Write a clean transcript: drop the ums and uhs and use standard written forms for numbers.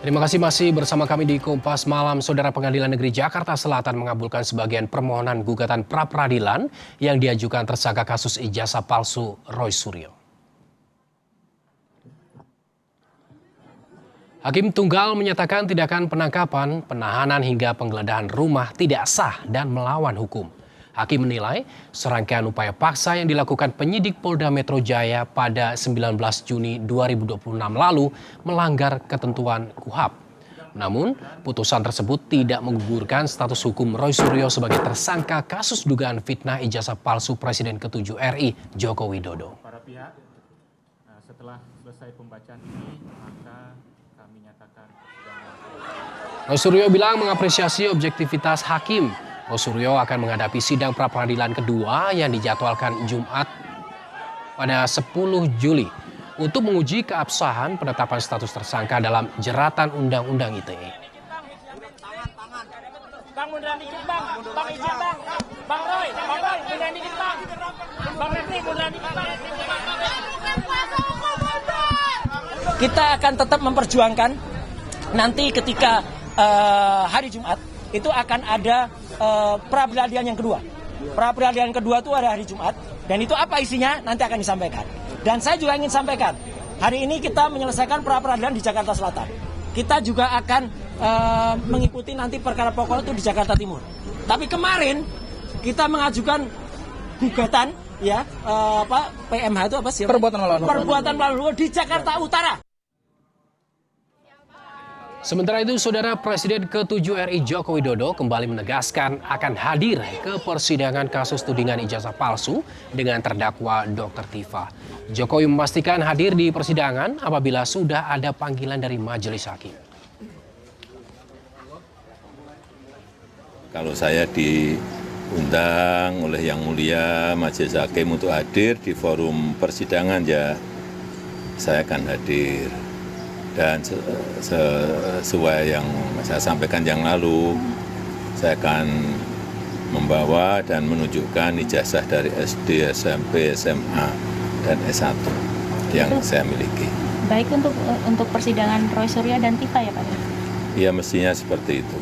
Terima kasih masih bersama kami di Kompas Malam. Saudara, Pengadilan Negeri Jakarta Selatan mengabulkan sebagian permohonan gugatan pra-peradilan yang diajukan tersangka kasus ijazah palsu Roy Suryo. Hakim Tunggal menyatakan tindakan penangkapan, penahanan hingga penggeledahan rumah tidak sah dan melawan hukum. Hakim menilai serangkaian upaya paksa yang dilakukan penyidik Polda Metro Jaya pada 19 Juni 2026 lalu melanggar ketentuan KUHP. Namun, putusan tersebut tidak menggugurkan status hukum Roy Suryo sebagai tersangka kasus dugaan fitnah ijazah palsu Presiden ke-7 RI Joko Widodo. Para pihak, setelah selesai pembacaan ini, maka kami nyatakan Roy Suryo bilang mengapresiasi objektivitas hakim. Roy Suryo akan menghadapi sidang pra-peradilan kedua yang dijadwalkan Jumat pada 10 Juli untuk menguji keabsahan penetapan status tersangka dalam jeratan Undang-Undang ITE. Bang, munduran dikit bang, bang izin bang, bang Roy, munduran dikit bang, bang Refli munduran dikit bang. Kita akan tetap memperjuangkan nanti ketika hari Jumat itu akan ada pra-peradilan yang kedua. Pra-peradilan kedua itu ada hari Jumat dan itu apa isinya nanti akan disampaikan. Dan saya juga ingin sampaikan, hari ini kita menyelesaikan pra-peradilan di Jakarta Selatan. Kita juga akan mengikuti nanti perkara pokok itu di Jakarta Timur. Tapi kemarin kita mengajukan gugatan ya PMH itu apa sih? Perbuatan melawan hukum di Jakarta Utara. Sementara itu, Saudara, Presiden ke-7 RI Joko Widodo kembali menegaskan akan hadir ke persidangan kasus tudingan ijazah palsu dengan terdakwa Dr. Tifa. Jokowi memastikan hadir di persidangan apabila sudah ada panggilan dari majelis hakim. Kalau saya diundang oleh Yang Mulia Majelis Hakim untuk hadir di forum persidangan, ya saya akan hadir. Dan sesuai yang saya sampaikan yang lalu, saya akan membawa dan menunjukkan ijazah dari SD, SMP, SMA, dan S1 yang saya miliki. Baik untuk persidangan Roy Suryo dan Tifa ya Pak? Ya mestinya seperti itu.